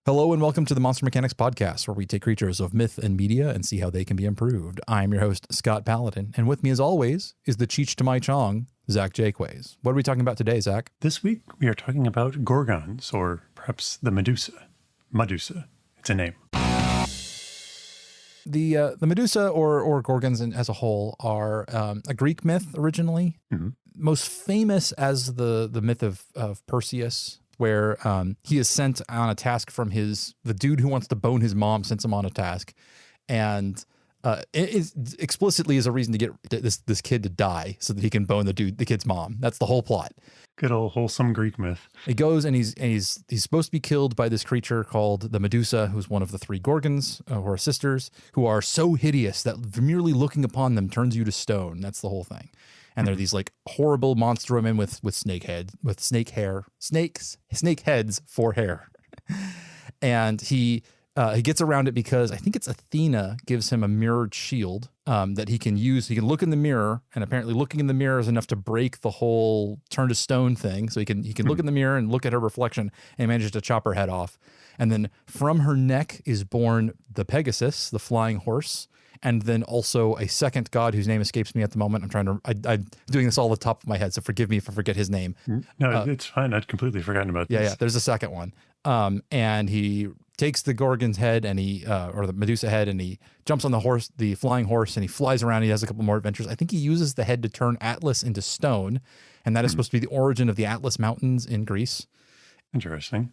Hello and welcome to the Monster Mechanics Podcast, where we take creatures of myth and media and see how they can be improved. I'm your host, Scott Paladin, and with me as always is the Cheech to my Chong, Zach Jaquays. What are we talking about today, Zach? This week we are talking about gorgons, or perhaps the Medusa. Medusa. It's a name. The Medusa or gorgons as a whole are a Greek myth originally, most famous as the myth of Perseus, where he is sent on a task from the dude who wants to bone his mom sends him on a task, and it is explicitly is a reason to get this kid to die so that he can bone the kid's mom. That's the whole plot. Good old wholesome Greek myth. He goes and he's supposed to be killed by this creature called the Medusa, who's one of the three gorgons, who are sisters, who are so hideous that merely looking upon them turns you to stone. That's the whole thing. And they're these like horrible monster women with snake heads for hair. And he gets around it because I think it's Athena gives him a mirrored shield that he can use. He can look in the mirror, and apparently looking in the mirror is enough to break the whole turn to stone thing. So he can look in the mirror and look at her reflection, and he manages to chop her head off. And then from her neck is born the Pegasus, the flying horse. And then also a second god whose name escapes me at the moment. I'm doing this all the top of my head, so forgive me if I forget his name. No, it's fine. I'd completely forgotten about this. Yeah, there's a second one. And he takes the Gorgon's head or the Medusa head, and he jumps on the flying horse, and he flies around. He has a couple more adventures. I think he uses the head to turn Atlas into stone, and that is supposed to be the origin of the Atlas Mountains in Greece. Interesting.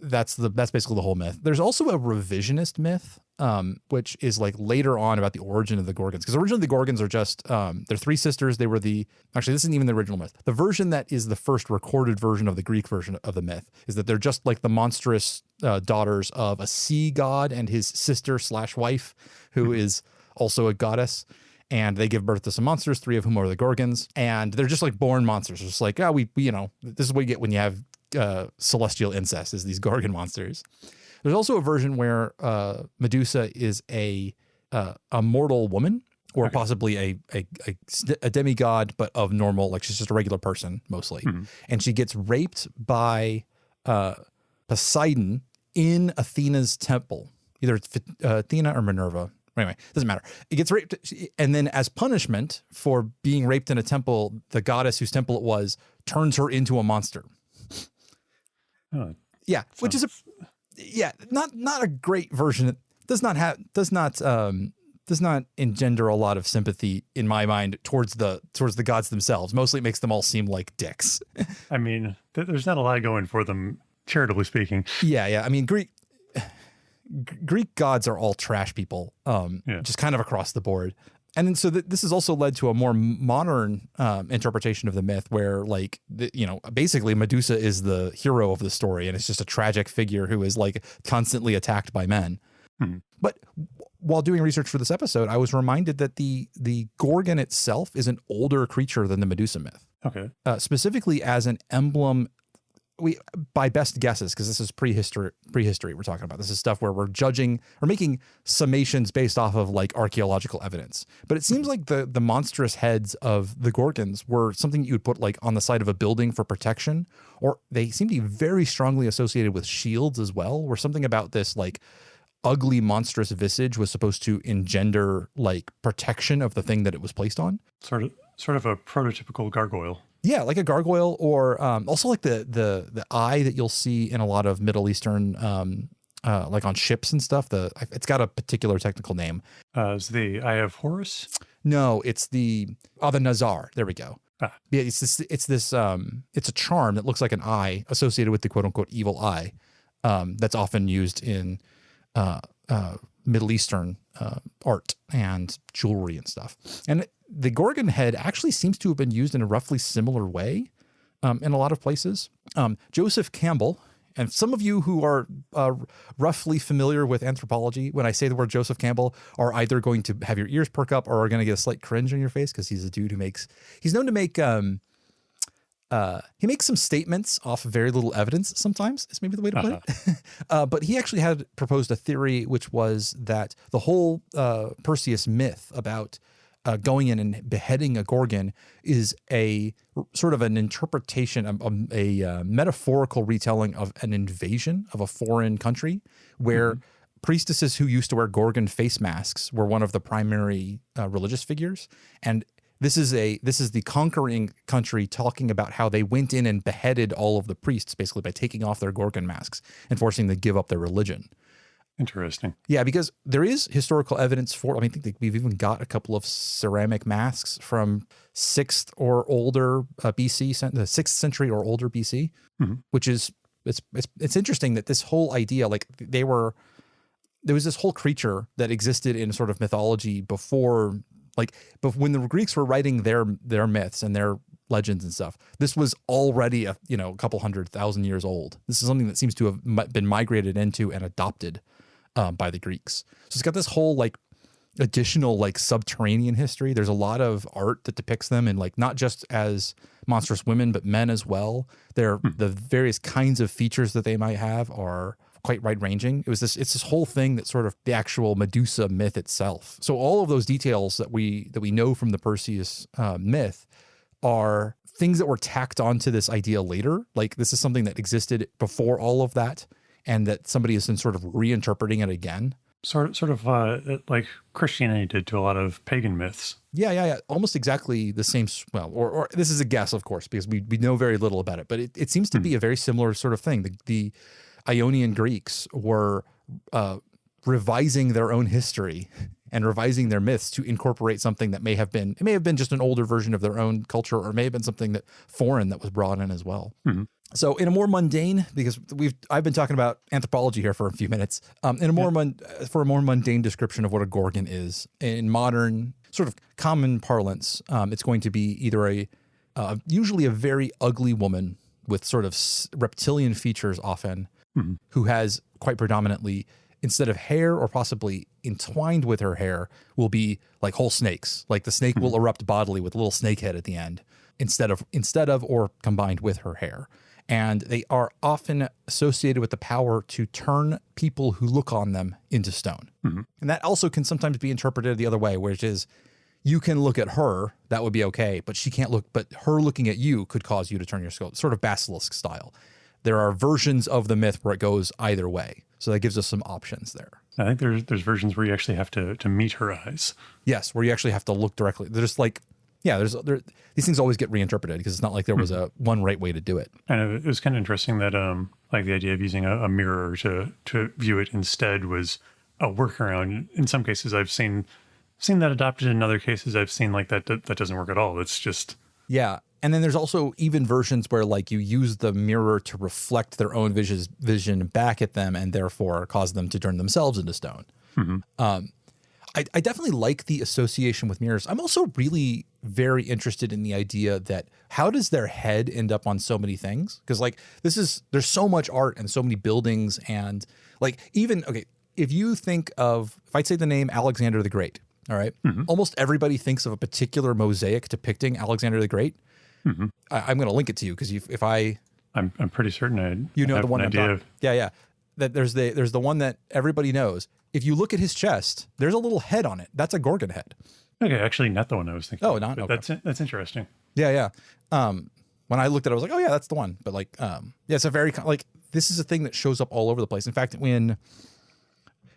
That's basically the whole myth. There's also a revisionist myth, which is like later on about the origin of the Gorgons. Because originally the Gorgons are just, they're three sisters. Actually, this isn't even the original myth. The version that is the first recorded version of the Greek version of the myth is that they're just like the monstrous daughters of a sea god and his sister/wife, who is also a goddess. And they give birth to some monsters, three of whom are the Gorgons. And they're just like born monsters. It's just like, this is what you get when you have celestial incest, is these Gorgon monsters. There's also a version where Medusa is a mortal woman, or possibly a demigod, but of normal, like she's just a regular person mostly. And she gets raped by Poseidon in Athena's temple, either it's Athena or Minerva. Anyway, doesn't matter. It gets raped, and then as punishment for being raped in a temple, the goddess whose temple it was turns her into a monster. Oh, yeah, which is not a great version. It does not engender a lot of sympathy in my mind towards the gods themselves. Mostly it makes them all seem like dicks. I mean, there's not a lot going for them, charitably speaking. Yeah. I mean, Greek gods are all trash people, just kind of across the board. And then so this has also led to a more modern interpretation of the myth where, like, basically Medusa is the hero of the story, and it's just a tragic figure who is like constantly attacked by men. But while doing research for this episode, I was reminded that the Gorgon itself is an older creature than the Medusa myth. Okay. Specifically as an emblem. By best guesses, because this is prehistory we're talking about. This is stuff where we're making summations based off of like archaeological evidence. But it seems like the monstrous heads of the Gorgons were something you would put like on the side of a building for protection, or they seem to be very strongly associated with shields as well, where something about this like ugly monstrous visage was supposed to engender like protection of the thing that it was placed on. Sort of a prototypical gargoyle. Yeah, like a gargoyle, or also like the eye that you'll see in a lot of Middle Eastern, like on ships and stuff. It's got a particular technical name. Is the Eye of Horus? No, it's the Nazar. There we go. Yeah, it's a charm that looks like an eye associated with the quote unquote evil eye. That's often used in Middle Eastern art and jewelry and stuff. And the Gorgon head actually seems to have been used in a roughly similar way in a lot of places. Joseph Campbell, and some of you who are roughly familiar with anthropology, when I say the word Joseph Campbell, are either going to have your ears perk up or are going to get a slight cringe on your face, because he's a dude he's known to make, he makes some statements off of very little evidence sometimes, is maybe the way to put it. But he actually had proposed a theory, which was that the whole Perseus myth about going in and beheading a gorgon is a sort of an interpretation, a metaphorical retelling of an invasion of a foreign country where priestesses who used to wear gorgon face masks were one of the primary religious figures. And this is the conquering country talking about how they went in and beheaded all of the priests basically by taking off their gorgon masks and forcing them to give up their religion. Interesting. Yeah, because there is historical evidence for, I think we've even got a couple of ceramic masks from 6th or older BC, the 6th century or older BC, which is, it's interesting that this whole idea, like there was this whole creature that existed in sort of mythology before, but when the Greeks were writing their myths and their legends and stuff, this was already a couple 100,000 years old. This is something that seems to have been migrated into and adopted by the Greeks. So it's got this whole additional subterranean history. There's a lot of art that depicts them and not just as monstrous women, but men as well. The various kinds of features that they might have are quite wide ranging. It's this whole thing that's sort of the actual Medusa myth itself. So all of those details that we know from the Perseus myth are things that were tacked onto this idea later. Like this is something that existed before all of that, and that somebody has been sort of reinterpreting it again. Sort of like Christianity did to a lot of pagan myths. Yeah. Almost exactly the same. Well, or this is a guess, of course, because we know very little about it, but it seems to be a very similar sort of thing. The Ionian Greeks were revising their own history and revising their myths to incorporate something that may have been just an older version of their own culture, or may have been something that foreign that was brought in as well. So in a more mundane, because I've been talking about anthropology here for a few minutes, for a more mundane description of what a gorgon is in modern sort of common parlance, it's going to be either usually a very ugly woman with sort of reptilian features often, who has quite predominantly, instead of hair or possibly entwined with her hair, will be like whole snakes. Like the snake will erupt bodily with a little snake head at the end instead of or combined with her hair. And they are often associated with the power to turn people who look on them into stone. And that also can sometimes be interpreted the other way, which is you can look at her, that would be okay, but she can't look, but her looking at you could cause you to turn your skull, sort of basilisk style. There are versions of the myth where it goes either way. So that gives us some options there. I think there's versions where you actually have to meet her eyes. Yes, where you actually have to look directly. There's these things always get reinterpreted because it's not like there was a one right way to do it. And it was kind of interesting that like the idea of using a mirror to view it instead was a workaround. In some cases I've seen that adopted. In other cases I've seen that doesn't work at all. It's just... Yeah. And then there's also even versions where you use the mirror to reflect their own vision back at them and therefore cause them to turn themselves into stone. I definitely like the association with mirrors. I'm also really very interested in the idea that how does their head end up on so many things? Because there's so much art and so many buildings and if you think of, if I'd say the name Alexander the Great, all right, almost everybody thinks of a particular mosaic depicting Alexander the Great. I'm going to link it to you because I'm pretty certain I know have the one an I'm idea talking. of. Yeah. That there's the one that everybody knows. If you look at his chest, there's a little head on it. That's a gorgon head. Okay, actually not the one I was thinking. Oh, of, not okay. That's interesting. Yeah. When I looked at it, I was like, oh yeah, that's the one. But it's a very this is a thing that shows up all over the place. In fact,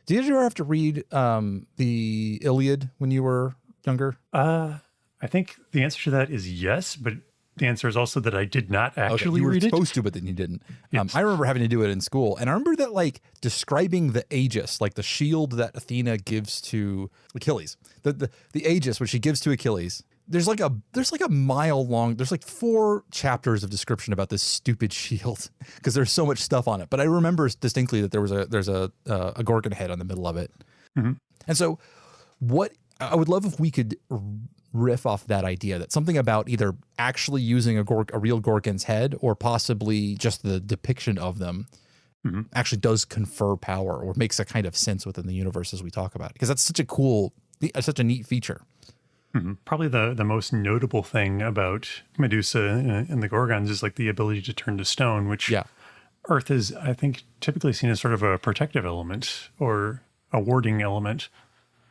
did you ever have to read the Iliad when you were younger? I think the answer to that is yes, but the answer is also that I did not actually read it. You were supposed to, but then you didn't. Yes. I remember having to do it in school. And I remember that describing the Aegis, the shield that Athena gives to Achilles. The Aegis, which she gives to Achilles. There's a mile long, there's 4 chapters of description about this stupid shield because there's so much stuff on it. But I remember distinctly that there's a gorgon head on the middle of it. And so I would love if we could riff off that idea that something about either actually using a real gorgon's head or possibly just the depiction of them actually does confer power or makes a kind of sense within the universe as we talk about it. Because that's such a neat feature. Probably the most notable thing about Medusa and the gorgons is the ability to turn to stone, which Earth is, I think, typically seen as sort of a protective element or a warding element.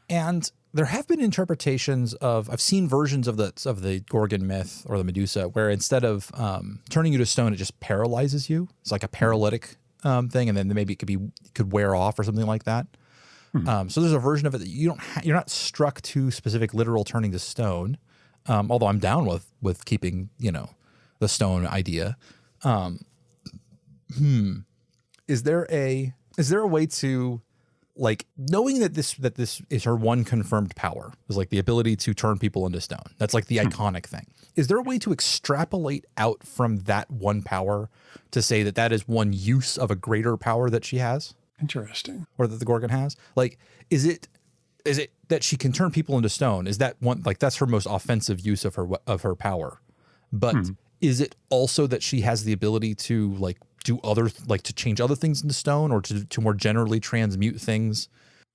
And there have been interpretations of, I've seen versions of the Gorgon myth or the Medusa where instead of turning you to stone, it just paralyzes you. It's like a paralytic thing, and then maybe it could wear off or something like that. So there's a version of it that you're not struck to specific literal turning to stone. Although I'm down with keeping, the stone idea. Is there a way to, like, knowing that this is her one confirmed power, is like the ability to turn people into stone. That's like the iconic thing. Is there a way to extrapolate out from that one power to say that that is one use of a greater power that she has? Interesting. Or that the Gorgon has? Like, is it that she can turn people into stone? Is that one, like, that's her most offensive use of her power? But is it also that she has the ability to, like, to change other things into stone, or to more generally transmute things?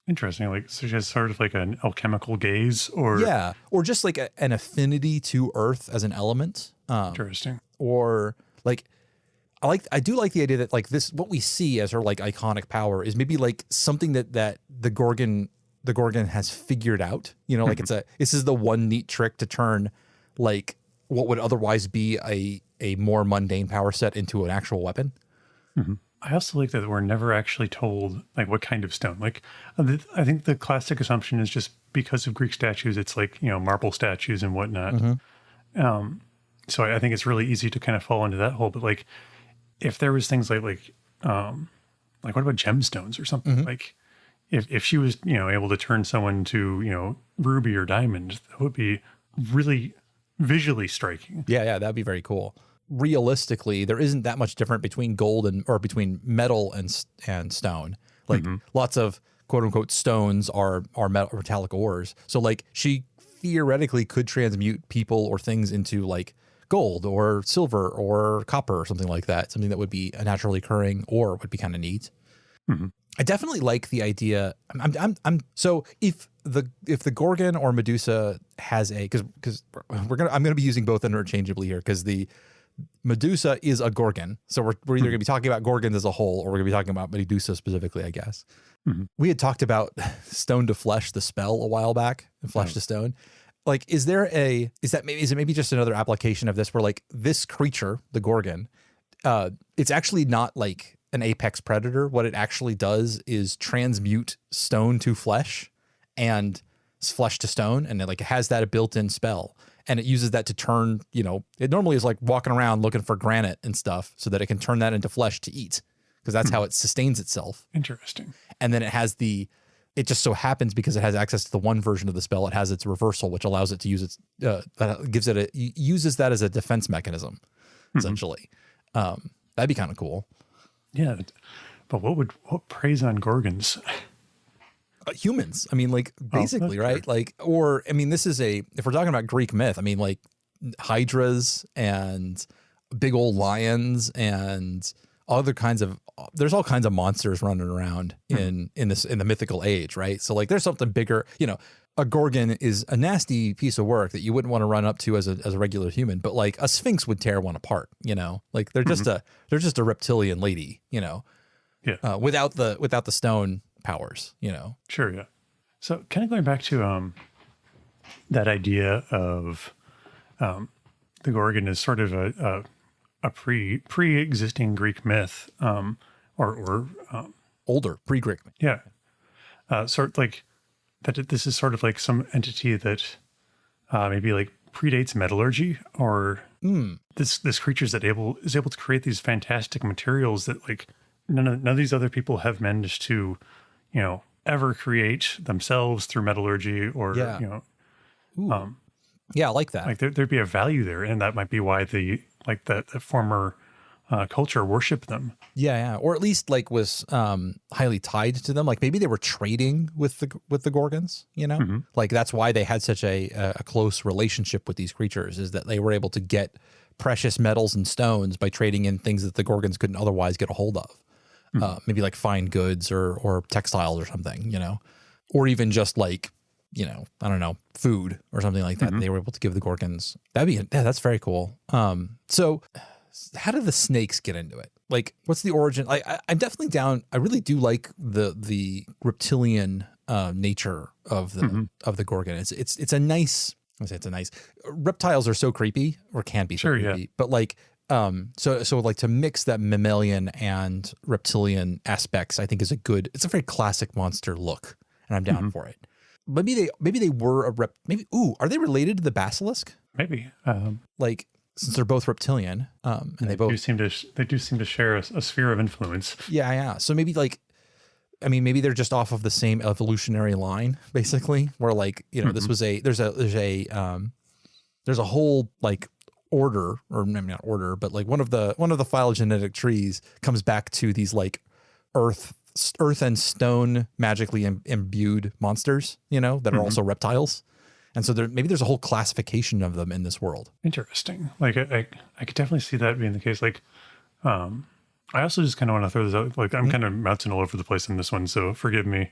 Interesting. Like, so she has sort of like an alchemical gaze, or just like an affinity to earth as an element. Interesting. Or like, I do like the idea that, like, this, what we see as her, like, iconic power is maybe like something that the Gorgon has figured out. Like, this is the one neat trick to turn, like, what would otherwise be a more mundane power set into an actual weapon. I also like that we're never actually told, like, what kind of stone. Like, I think the classic assumption is just because of Greek statues, it's like, marble statues and whatnot. So I think it's really easy to kind of fall into that hole. But, like, if there was things like what about gemstones or something? Like, if she was, able to turn someone to, ruby or diamond, that would be really visually striking. Yeah, that'd be very cool. Realistically, there isn't that much different between gold or between metal and stone. Like, lots of quote unquote stones are metallic ores. So, like, she theoretically could transmute people or things into, like, gold or silver or copper or something like that. Something that would be a naturally occurring ore would be kind of neat. I definitely like the idea. So if the Gorgon or Medusa has because I'm gonna be using both interchangeably here, because the Medusa is a Gorgon. So we're either gonna be talking about Gorgons as a whole, or we're gonna be talking about Medusa specifically, I guess. We had talked about Stone to Flesh, the spell, a while back, and Flesh to Stone. Like, is it maybe just another application of this where, like, this creature, the Gorgon, it's actually not like an apex predator. What it actually does is transmute stone to flesh and flesh to stone, and it has that a built-in spell, and it uses that to turn, it normally is like walking around looking for granite and stuff so that it can turn that into flesh to eat, because that's how it sustains itself. Interesting. And then it just so happens, because it has access to the one version of the spell, it has its reversal, which allows it to use uses that as a defense mechanism, essentially. That'd be kind of cool. Yeah, but what preys on Gorgons? Humans. I mean, like, basically, right? True. Like, or, I mean, if we're talking about Greek myth, I mean, like, hydras and big old lions and there's all kinds of monsters running around in the mythical age, right? So, like, there's something bigger. A Gorgon is a nasty piece of work that you wouldn't want to run up to as a regular human, but, like, a Sphinx would tear one apart. Like, they're just a reptilian lady. Without the stone powers. Sure, yeah. So, kind of going back to that idea of the Gorgon is sort of a pre-existing Greek myth, or older pre-Greek. Yeah. Sort of like that. This is sort of like some entity that maybe like predates metallurgy, or this creature is able to create these fantastic materials that, like, none of these other people have managed to, ever create themselves through metallurgy, or I like that. Like, there'd be a value there, and that might be why the former culture worshiped them. Yeah, or at least, like, was highly tied to them. Like, maybe they were trading with the Gorgons. Like, that's why they had such a close relationship with these creatures, is that they were able to get precious metals and stones by trading in things that the Gorgons couldn't otherwise get a hold of. Maybe like fine goods or textiles or something, or even just, like, I don't know, food or something like that. They were able to give the Gorgons. That's very cool. So how do the snakes get into it? Like, what's the origin? I'm definitely down. I really do like the reptilian nature of the gorgon. It's a nice. I say it's a nice. Reptiles are so creepy, or can be so creepy, yeah. but like so like to mix that mammalian and reptilian aspects, I think is it's a very classic monster look, and I'm down for it. Maybe they were are they related to the basilisk? Maybe. Like, since they're both reptilian, and they both do seem to share a sphere of influence. Yeah. So maybe maybe they're just off of the same evolutionary line, basically, where like, this was there's a whole like order, or maybe not order, but like one of the phylogenetic trees comes back to these like earth and stone magically imbued monsters, that are also reptiles. And so maybe there's a whole classification of them in this world. Interesting. Like I could definitely see that being the case. Like, I also just kind of want to throw this out. Like, I'm kind of bouncing all over the place in this one, so forgive me.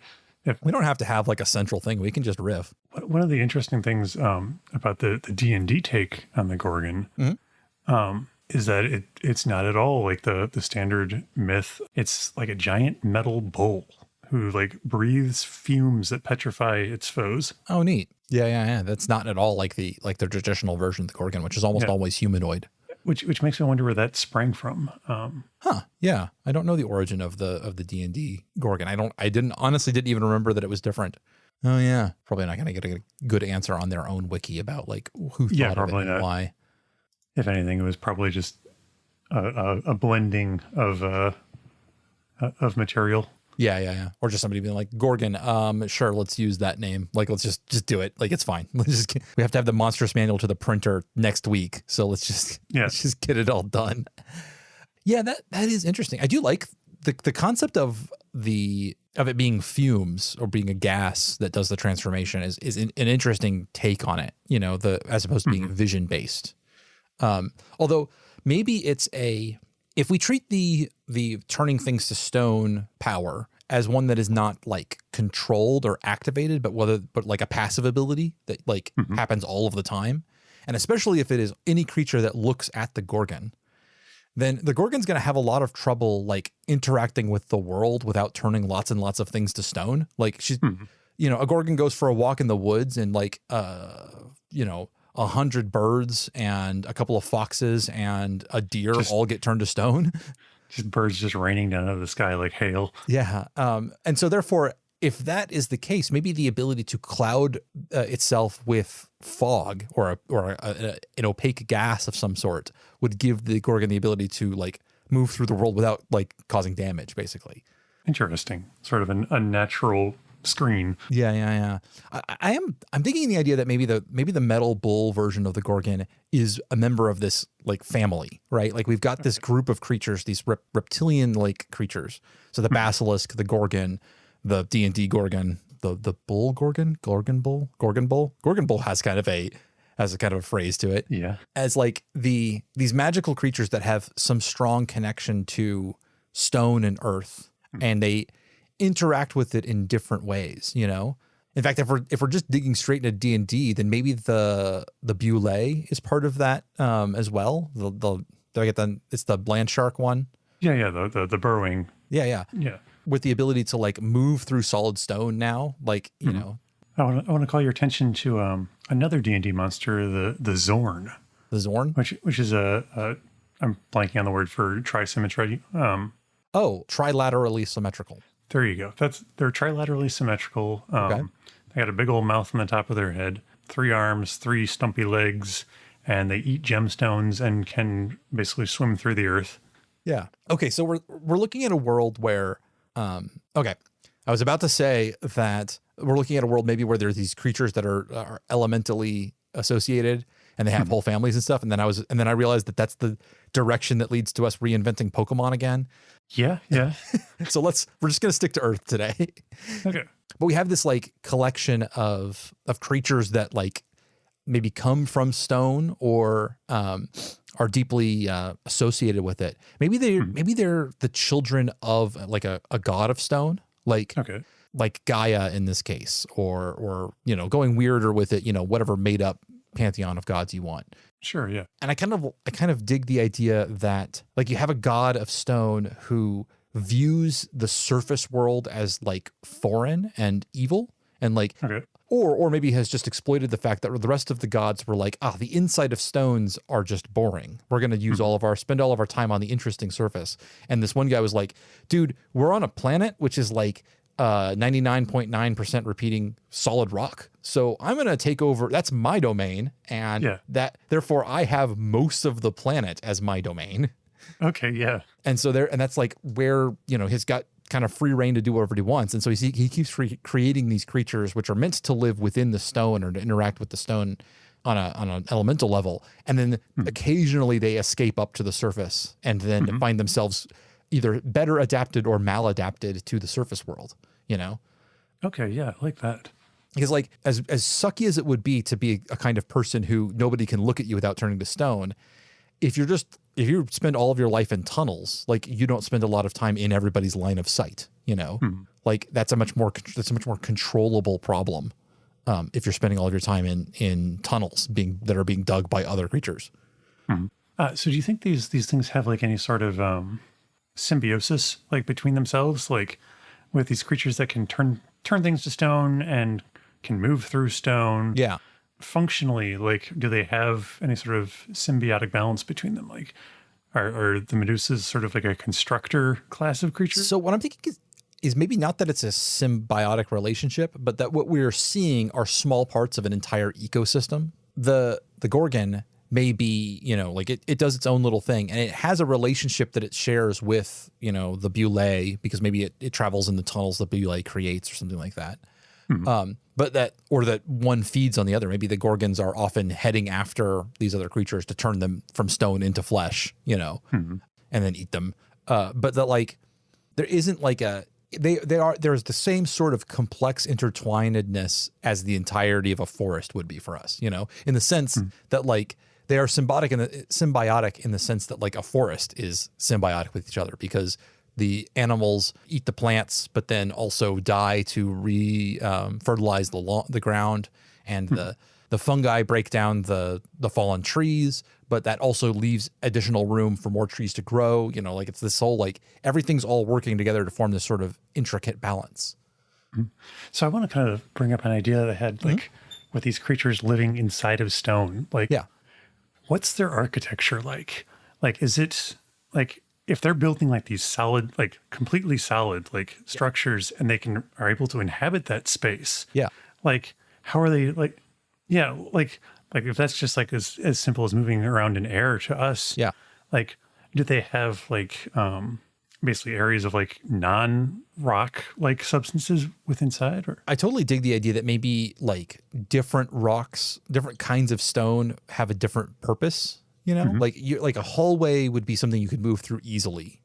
We don't have to have like a central thing. We can just riff. One of the interesting things about the D&D take on the Gorgon is that it's not at all like the standard myth. It's like a giant metal bull who like breathes fumes that petrify its foes. Oh, neat. Yeah. That's not at all like the traditional version of the Gorgon, which is almost always humanoid. Which makes me wonder where that sprang from. Yeah. I don't know the origin of the D&D Gorgon. I honestly didn't even remember that it was different. Oh yeah. Probably not going to get a good answer on their own wiki about like who thought of it and why. If anything, it was probably just a blending of material. Yeah. Or just somebody being like, Gorgon, sure, let's use that name. Like, let's just do it. Like, it's fine. We have to have the monstrous manual to the printer next week. So let's just get it all done. Yeah, that is interesting. I do like the concept of it being fumes or being a gas that does the transformation is an interesting take on it, as opposed to being vision based. Although maybe if we treat the turning things to stone power as one that is not like controlled or activated, but like a passive ability that like happens all of the time, and especially if it is any creature that looks at the Gorgon, then the Gorgon's going to have a lot of trouble like interacting with the world without turning lots and lots of things to stone. Like a Gorgon goes for a walk in the woods and like 100 birds and a couple of foxes and a deer all get turned to stone. Just birds just raining down out of the sky like hail. Yeah. And so therefore, if that is the case, maybe the ability to cloud itself with fog or an opaque gas of some sort would give the Gorgon the ability to like move through the world without like causing damage, basically. Interesting. Sort of a natural screen. Yeah. I'm thinking the idea that maybe the metal bull version of the Gorgon is a member of this like family, right? Like we've got this group of creatures, these reptilian like creatures. So the basilisk, the Gorgon, the D&D Gorgon, the bull Gorgon bull has kind of a phrase to it. Yeah. As like these magical creatures that have some strong connection to stone and earth, and they interact with it in different ways, In fact, if we're just digging straight into D&D, then maybe the Beulah is part of that as well. It's the land shark one. Yeah, the burrowing. Yeah. With the ability to like move through solid stone now, like I want to call your attention to another D&D monster, the Zorn. The Zorn, which is I'm blanking on the word for trisymmetry. Trilaterally symmetrical. There you go. They're trilaterally symmetrical. Okay. They got a big old mouth on the top of their head, 3 arms, 3 stumpy legs, and they eat gemstones and can basically swim through the earth. Yeah. Okay. So we're looking at a world where, I was about to say that we're looking at a world maybe where there's these creatures that are elementally associated and they have whole families and stuff. And then I realized that that's the direction that leads to us reinventing Pokemon again. Yeah. So we're just going to stick to Earth today. Okay. But we have this like collection of creatures that like maybe come from stone or are deeply associated with it. Maybe they're the children of like a god of stone, like Gaia in this case, or going weirder with it, whatever made up pantheon of gods you want. Sure, yeah. And I kind of dig the idea that like you have a god of stone who views the surface world as like foreign and evil, and like, Okay. or maybe has just exploited the fact that the rest of the gods were like, the inside of stones are just boring. We're going to use spend all of our time on the interesting surface. And this one guy was like, dude, we're on a planet which is like 99.9% repeating solid rock. So I'm going to take over. That's my domain. And therefore I have most of the planet as my domain. Okay. Yeah. And so and that's like where, he's got kind of free reign to do whatever he wants. And so he keeps creating these creatures which are meant to live within the stone or to interact with the stone on an elemental level. And then occasionally they escape up to the surface and then find themselves either better adapted or maladapted to the surface world, Okay. Yeah. I like that. Because like as sucky as it would be to be a kind of person who nobody can look at you without turning to stone, if you spend all of your life in tunnels, like you don't spend a lot of time in everybody's line of sight, like that's a much more controllable problem. If you're spending all of your time in tunnels that are being dug by other creatures. So do you think these things have like any sort of symbiosis like between themselves, like with these creatures that can turn things to stone and can move through stone? Yeah. Functionally, like, do they have any sort of symbiotic balance between them? Like, are the Medusas sort of like a constructor class of creature? So what I'm thinking is maybe not that it's a symbiotic relationship, but that what we're seeing are small parts of an entire ecosystem. The Gorgon may be, like it does its own little thing, and it has a relationship that it shares with, the Boule, because maybe it travels in the tunnels that Boule creates or something like that. But that one feeds on the other. Maybe the Gorgons are often heading after these other creatures to turn them from stone into flesh, and then eat them. But that like there isn't like there's the same sort of complex intertwinedness as the entirety of a forest would be for us, in the sense that like they are symbiotic in the sense that like a forest is symbiotic with each other, because the animals eat the plants, but then also die to fertilize the ground, and the fungi break down the fallen trees, but that also leaves additional room for more trees to grow. Like it's this whole like everything's all working together to form this sort of intricate balance. So I want to kind of bring up an idea that I had, like with these creatures living inside of stone. Like, what's their architecture like? Like, is it like, if they're building like these solid, like completely solid, like structures, and they are able to inhabit that space. Yeah. Like, how are they like, like if that's just like as simple as moving around in air to us. Yeah. Like, do they have like, basically areas of like non-rock like substances within inside? Or I totally dig the idea that maybe like different rocks, different kinds of stone have a different purpose. Like a hallway would be something you could move through easily,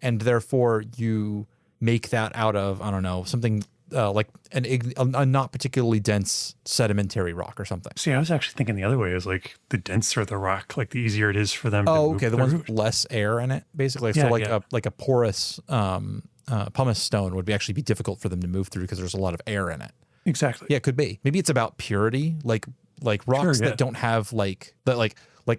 and therefore you make that out of, I don't know, something like a not particularly dense sedimentary rock or something. See, I was actually thinking the other way is like the denser the rock, like the easier it is for them to move okay, the through. ones with less air in it, basically. So like a porous pumice stone would actually be difficult for them to move through because there's a lot of air in it. Exactly. Yeah, it could be. Maybe it's about purity, like rocks that don't have like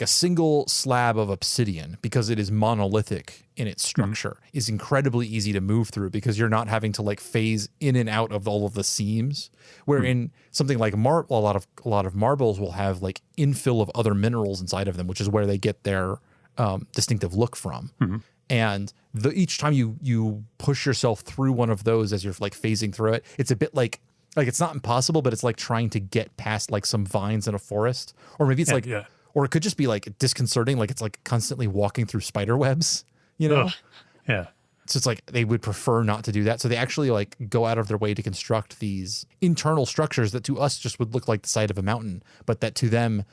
a single slab of obsidian, because it is monolithic in its structure, is incredibly easy to move through because you're not having to like phase in and out of all of the seams. Where in something like a lot of marbles will have like infill of other minerals inside of them, which is where they get their distinctive look from. And each time you push yourself through one of those as you're like phasing through it, it's a bit like it's not impossible, but it's like trying to get past like some vines in a forest, or maybe it's or it could just be like disconcerting, like it's like constantly walking through spider webs, Ugh. Yeah. So it's like they would prefer not to do that. So they actually like go out of their way to construct these internal structures that to us just would look like the side of a mountain, but that to them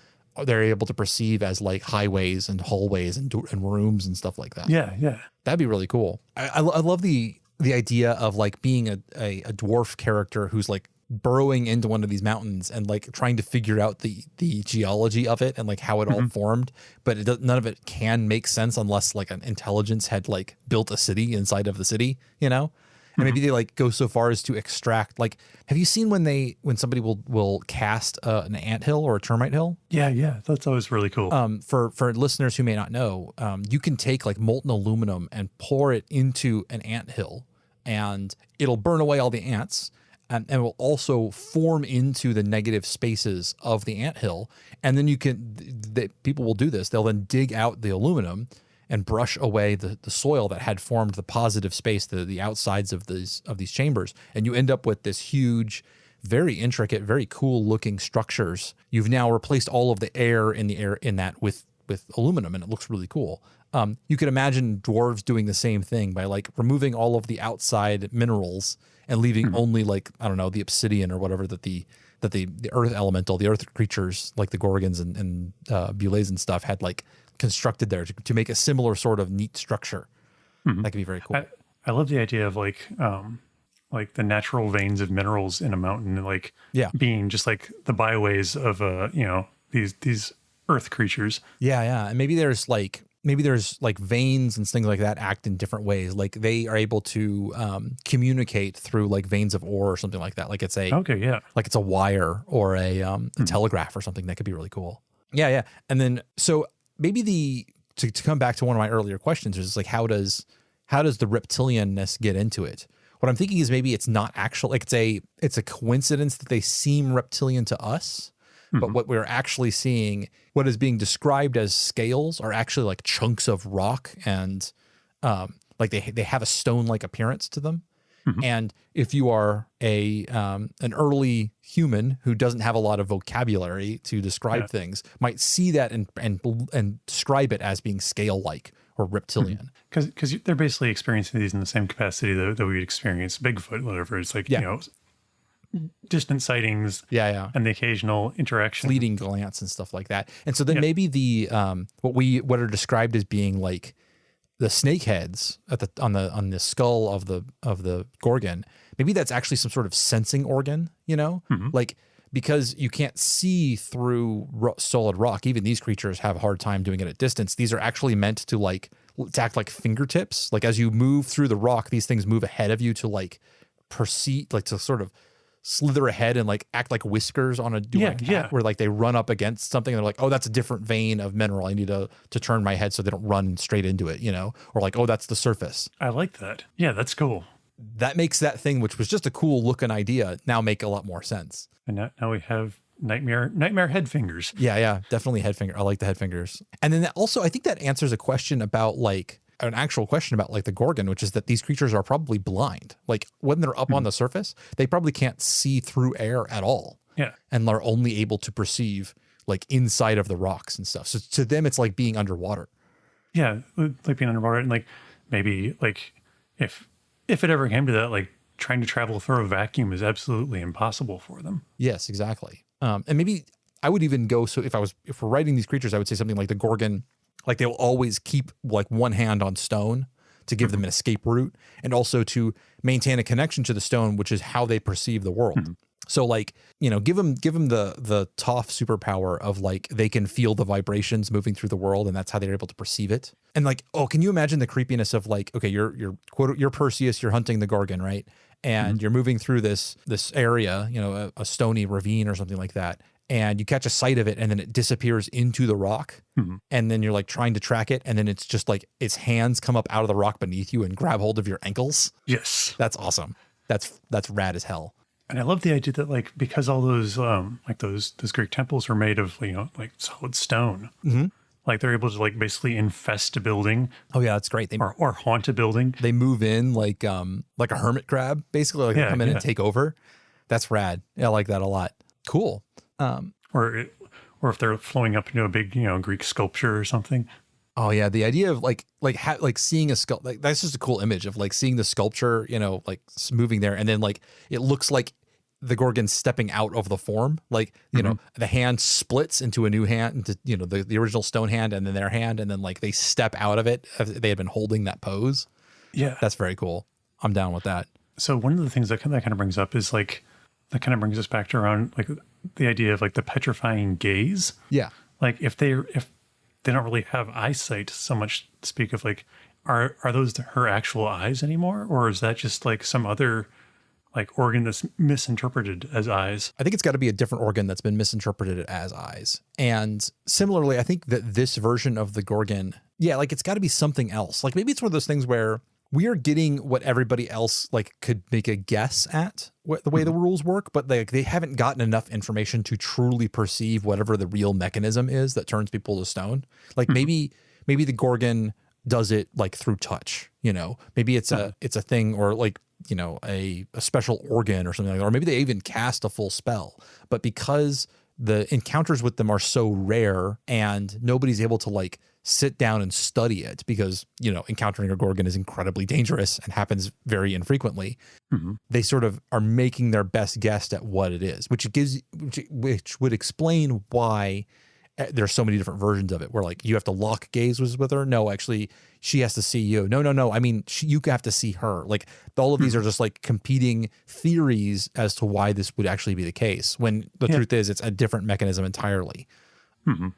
they're able to perceive as like highways and hallways and rooms and stuff like that. Yeah, yeah. That'd be really cool. I love the idea of like being a dwarf character who's like burrowing into one of these mountains and like trying to figure out the geology of it and like how it all formed, but none of it can make sense unless like an intelligence had like built a city inside of the city, And maybe they like go so far as to extract, like, have you seen when somebody will cast an anthill or a termite hill? Yeah. That's always really cool. For listeners who may not know, you can take like molten aluminum and pour it into an anthill, and it'll burn away all the ants. And will also form into the negative spaces of the anthill. And then people will do this. They'll then dig out the aluminum and brush away the soil that had formed the positive space, the outsides of these chambers. And you end up with this huge, very intricate, very cool looking structures. You've now replaced all of the air in that with aluminum, and it looks really cool. You could imagine dwarves doing the same thing by like removing all of the outside minerals and leaving only like, I don't know, the obsidian or whatever that the earth elemental, the earth creatures like the gorgons and Bullays and stuff had like constructed there to make a similar sort of neat structure. That could be very cool. I love the idea of like the natural veins of minerals in a mountain, like being just like the byways of these earth creatures. Yeah. And maybe there's like veins and things like that act in different ways. Like they are able to communicate through like veins of ore or something like that. Like it's like it's a wire or a telegraph or something. That could be really cool. Yeah. And then, so maybe to come back to one of my earlier questions is like, how does the reptilianness get into it? What I'm thinking is maybe it's not actual, like it's a coincidence that they seem reptilian to us. But what we're actually seeing, what is being described as scales, are actually like chunks of rock, and like they have a stone-like appearance to them. And if you are an early human who doesn't have a lot of vocabulary to describe things, might see that and describe it as being scale-like or reptilian. Because they're basically experiencing these in the same capacity that we'd experience Bigfoot, whatever. It's like distant sightings, and the occasional interaction, fleeting glance, and stuff like that. And so then maybe the what are described as being like the snake heads on the skull of the gorgon. Maybe that's actually some sort of sensing organ, like because you can't see through solid rock. Even these creatures have a hard time doing it at distance. These are actually meant to act like fingertips. Like as you move through the rock, these things move ahead of you to like perceive, like to sort of slither ahead and like act like whiskers on a cat, where like they run up against something and they're like, oh, that's a different vein of mineral. I need to turn my head so they don't run straight into it, or like, oh, that's the surface. I like that. Yeah, that's cool. That makes that thing, which was just a cool looking idea, now make a lot more sense. And now we have nightmare head fingers. Yeah, definitely head finger. I like the head fingers. And then also, I think that answers a question about like an actual question about like the gorgon, which is that these creatures are probably blind. Like when they're up on the surface, they probably can't see through air at all. Yeah. And they're only able to perceive like inside of the rocks and stuff. So to them, it's like being underwater. Yeah. Like being underwater. And like maybe like if it ever came to that, like trying to travel through a vacuum is absolutely impossible for them. Yes, exactly. And maybe I would even go, so if we're writing these creatures, I would say something like the gorgon, like they'll always keep like one hand on stone to give them an escape route, and also to maintain a connection to the stone, which is how they perceive the world. So like, give them the Toph superpower of like, they can feel the vibrations moving through the world, and that's how they're able to perceive it. And like, oh, can you imagine the creepiness of like, okay, you're Perseus, you're hunting the gorgon, right? And you're moving through this area, a stony ravine or something like that. And you catch a sight of it, and then it disappears into the rock. And then you're like trying to track it, and then it's just like its hands come up out of the rock beneath you and grab hold of your ankles. Yes. That's awesome. That's rad as hell. And I love the idea that like, because all those like those Greek temples are made of like solid stone, like they're able to like basically infest a building. Oh yeah, that's great. Or haunt a building. They move in like a hermit crab, basically. Like they come in and take over. That's rad. Yeah, I like that a lot. Cool. Or if they're flowing up into a big Greek sculpture or something. Oh yeah, the idea of like seeing a sculpture, like that's just a cool image of like seeing the sculpture, like moving there, and then like it looks like the gorgon stepping out of the form, like the hand splits into a new hand, into the original stone hand, and then their hand, and then like they step out of it. They had been holding that pose. Yeah, that's very cool. I'm down with that. So one of the things that kind of brings up is like, that kind of brings us back to around like the idea of like the petrifying gaze. Yeah, like if they don't really have eyesight so much to speak of, like are those her actual eyes anymore, or is that just like some other like organ that's misinterpreted as eyes? I think it's got to be a different organ that's been misinterpreted as eyes. And similarly, I think that this version of the Gorgon, like it's got to be something else. Like maybe it's one of those things where we are getting what everybody else like could make a guess at what the way the rules work, but they haven't gotten enough information to truly perceive whatever the real mechanism is that turns people to stone. Like maybe the Gorgon does it like through touch, maybe it's a thing, or like, a special organ or something like that, or maybe they even cast a full spell. But because the encounters with them are so rare and nobody's able to like sit down and study it, because, encountering a Gorgon is incredibly dangerous and happens very infrequently. They sort of are making their best guess at what it is, which would explain why there's so many different versions of it, where like you have to lock gaze with her. No, actually she has to see you. No. I mean, you have to see her. Like all of these are just like competing theories as to why this would actually be the case, when the truth is it's a different mechanism entirely.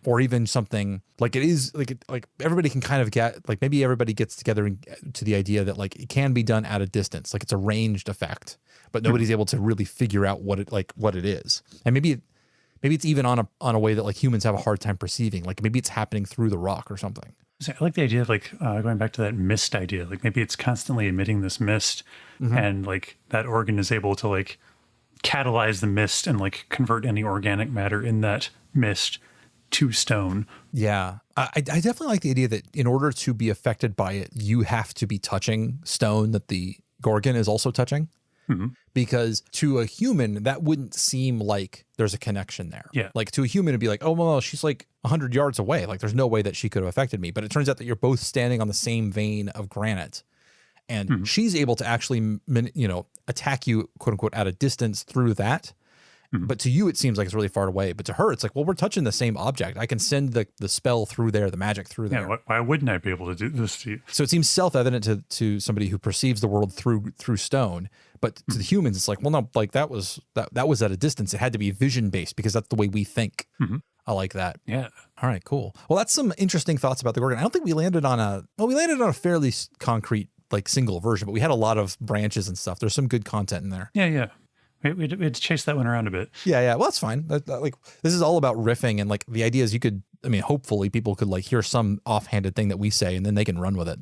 Or even something like it is like everybody can kind of get, like maybe everybody gets together to the idea that like it can be done at a distance, like it's a ranged effect, but nobody's able to really figure out what it is. And maybe it's even on a way that like humans have a hard time perceiving. Like maybe it's happening through the rock or something. So I like the idea of like going back to that mist idea. Like maybe it's constantly emitting this mist, and like that organ is able to like catalyze the mist and like convert any organic matter in that mist to stone. Yeah. I definitely like the idea that in order to be affected by it, you have to be touching stone that the Gorgon is also touching. Because to a human, that wouldn't seem like there's a connection there. Yeah. Like to a human, it'd be like, oh, well, she's like 100 yards away. Like there's no way that she could have affected me. But it turns out that you're both standing on the same vein of granite. And she's able to actually, attack you, quote unquote, at a distance through that. But to you, it seems like it's really far away. But to her, it's like, well, we're touching the same object. I can send the spell through there, the magic through there. Yeah, why wouldn't I be able to do this to you? So it seems self-evident to somebody who perceives the world through stone. But to the humans, it's like, well, no, like that was at a distance. It had to be vision-based because that's the way we think. I like that. Yeah. All right, cool. Well, that's some interesting thoughts about the Gorgon. I don't think we landed on a fairly concrete, like single version, but we had a lot of branches and stuff. There's some good content in there. Yeah. We had to chase that one around a bit. Yeah. Well, that's fine. Like this is all about riffing, and like the idea is hopefully people could like hear some offhanded thing that we say and then they can run with it.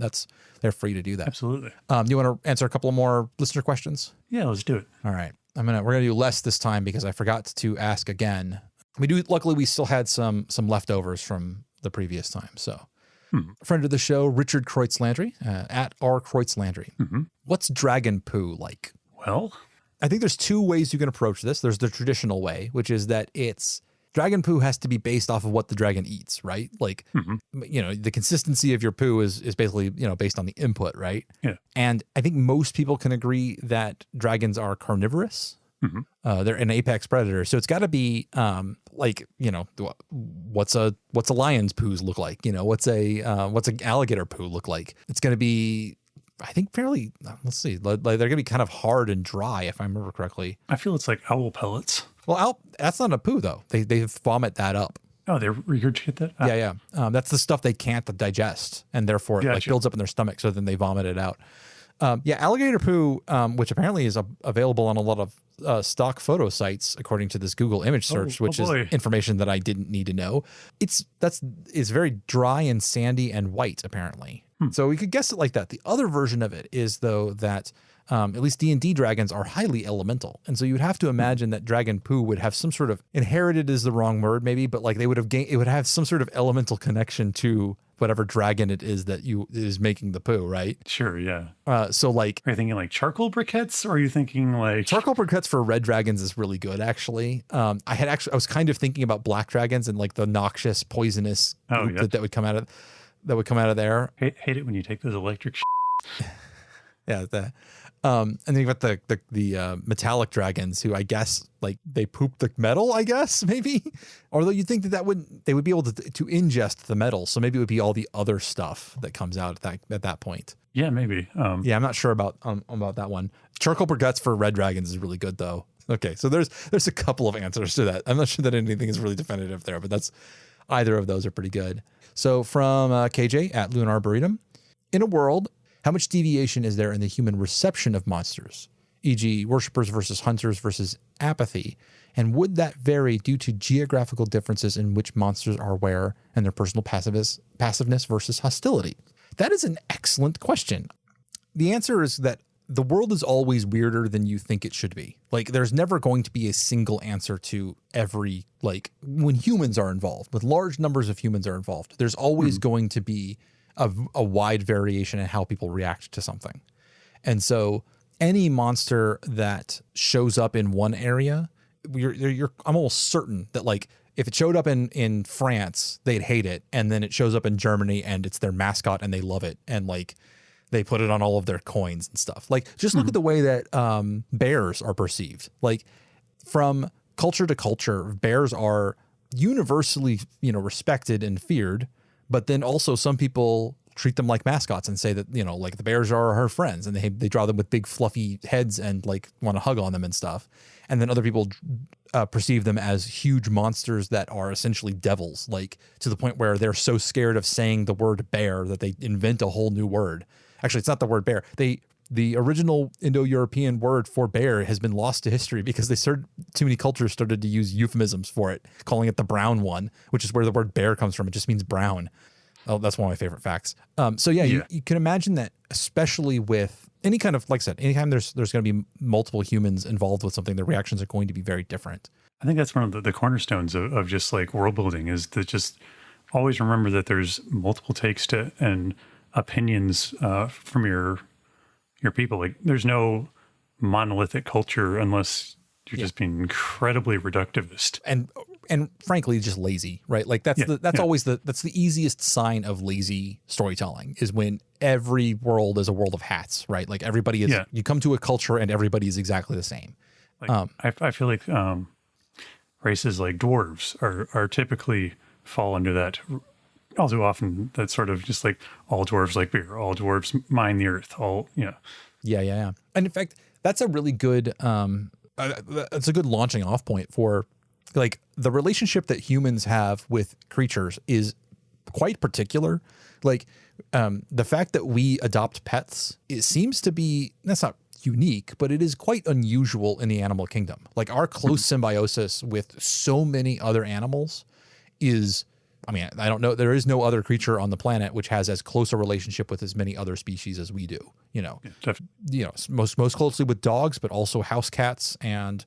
They're free to do that. Absolutely. You want to answer a couple of more listener questions? Yeah, let's do it. All right. We're going to do less this time because I forgot to ask again. Luckily we still had some leftovers from the previous time. So a friend of the show, Richard Kreutz Landry, at R Kreutz Landry. What's dragon poo like? Well, I think there's two ways you can approach this. There's the traditional way, which is that dragon poo has to be based off of what the dragon eats, right? Like, the consistency of your poo is basically, based on the input, right? Yeah. And I think most people can agree that dragons are carnivorous. They're an apex predator. So it's got to be what's a lion's poos look like? What's an alligator poo look like? It's going to be, I think, fairly, let's see, like they're going to be kind of hard and dry, if I remember correctly. I feel it's like owl pellets. Well, that's not a poo, though. They vomit that up. Oh, they regurgitate that? Yeah. That's the stuff they can't digest, and therefore it builds up in their stomach, so then they vomit it out. Alligator poo, which apparently is available on a lot of stock photo sites, according to this Google image search, which is information that I didn't need to know. It's very dry and sandy and white, apparently. So we could guess it like that. The other version of it is, though, that at least D&D dragons are highly elemental. And so you would have to imagine that dragon poo would have some sort of, inherited is the wrong word maybe, but like it would have some sort of elemental connection to whatever dragon it is that is making the poo, right? Sure, yeah. So like, are you thinking like charcoal briquettes, or are you thinking like charcoal briquettes for red dragons is really good, actually. I was kind of thinking about black dragons and like the noxious, poisonous goop that would come out of there. Hate it when you take those electric Yeah, and then you've got the metallic dragons, who I guess like they poop the metal, I guess, maybe. Although you'd think they would be able to ingest the metal, so maybe it would be all the other stuff that comes out at that point. Yeah, maybe. I'm not sure about that one. Charcoal briquettes for red dragons is really good, though. Okay, so there's a couple of answers to that. I'm not sure that anything is really definitive there, but either of those are pretty good. So from KJ at Lunar Burritum, In a world, how much deviation is there in the human reception of monsters, e.g. worshippers versus hunters versus apathy? And would that vary due to geographical differences in which monsters are aware and their personal passiveness versus hostility? That is an excellent question. The answer is that the world is always weirder than you think it should be. Like, there's never going to be a single answer to every, like, when humans are involved, with large numbers of humans are involved, there's always going to be a wide variation in how people react to something. And so any monster that shows up in one area, I'm almost certain that, like, if it showed up in France, they'd hate it. And then it shows up in Germany and it's their mascot and they love it. And, like, they put it on all of their coins and stuff. Like, just look at the way that bears are perceived. Like, from culture to culture, bears are universally, respected and feared. But then also some people treat them like mascots and say that, like, the bears are her friends, and they draw them with big fluffy heads and, like, want to hug on them and stuff. And then other people perceive them as huge monsters that are essentially devils, like, to the point where they're so scared of saying the word bear that they invent a whole new word. Actually, it's not the word bear. The original Indo-European word for bear has been lost to history because too many cultures started to use euphemisms for it, calling it the brown one, which is where the word bear comes from. It just means brown. Oh, that's one of my favorite facts. You can imagine that, especially with any kind of, like I said, anytime there's going to be multiple humans involved with something, the reactions are going to be very different. I think that's one of the cornerstones of just like world building, is to just always remember that there's multiple takes to and opinions from your people. Like, there's no monolithic culture unless you're just being incredibly reductivist and frankly just lazy, right? Like, that's always that's the easiest sign of lazy storytelling, is when every world is a world of hats, right? Like, everybody is you come to a culture and everybody is exactly the same. Like, I feel like races like dwarves are typically fall under that. All too often, that's sort of just like, all dwarves like beer, all dwarves mine the earth, Yeah. And in fact, that's a really good that's a good launching off point for, like, the relationship that humans have with creatures is quite particular. Like, the fact that we adopt pets, it seems to be, that's not unique, but it is quite unusual in the animal kingdom. Like, our close symbiosis with so many other animals is, I mean, I don't know, there is no other creature on the planet which has as close a relationship with as many other species as we do, most closely with dogs, but also house cats and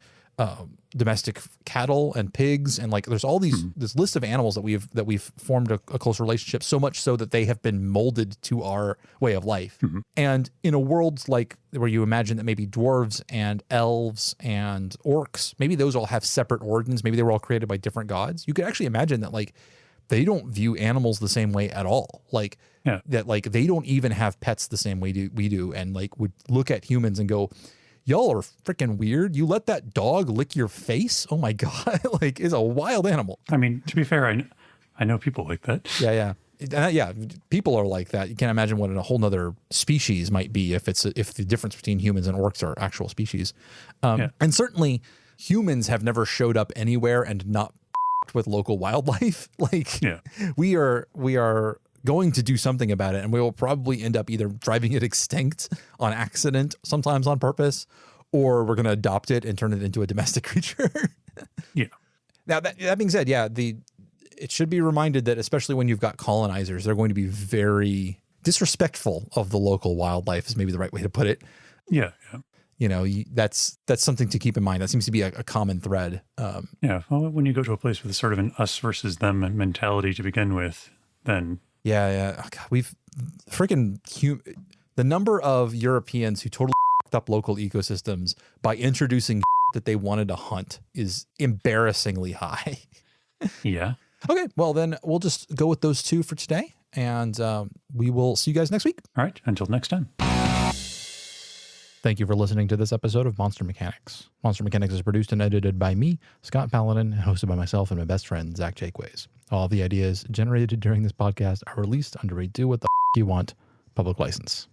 domestic cattle and pigs. And, like, there's all this list of animals that we've formed a close relationship, so much so that they have been molded to our way of life. And in a world like where you imagine that maybe dwarves and elves and orcs, maybe those all have separate origins. Maybe they were all created by different gods. You could actually imagine that, like, they don't view animals the same way at all. Like, that, like, they don't even have pets the same way we do. And, like, would look at humans and go, y'all are freaking weird. You let that dog lick your face? Oh my God. Like, it's a wild animal. I mean, to be fair, I know people like that. Yeah. People are like that. You can't imagine what a whole nother species might be if the difference between humans and orcs are actual species. And certainly humans have never showed up anywhere and not with local wildlife. Like, we are going to do something about it, and we will probably end up either driving it extinct on accident, sometimes on purpose, or we're going to adopt it and turn it into a domestic creature. Now, that being said, it should be reminded that, especially when you've got colonizers, they're going to be very disrespectful of the local wildlife, is maybe the right way to put it. That's something to keep in mind. That seems to be a common thread. Well, when you go to a place with sort of an us versus them mentality to begin with, then Oh, God, we've freaking the number of Europeans who totally fucked up local ecosystems by introducing that they wanted to hunt is embarrassingly high. Okay, well then we'll just go with those two for today, and we will see you guys next week. All right, until next time. Thank you for listening to this episode of Monster Mechanics. Monster Mechanics is produced and edited by me, Scott Paladin, and hosted by myself and my best friend, Zach Jaquays. All of the ideas generated during this podcast are released under a do what the you want public license.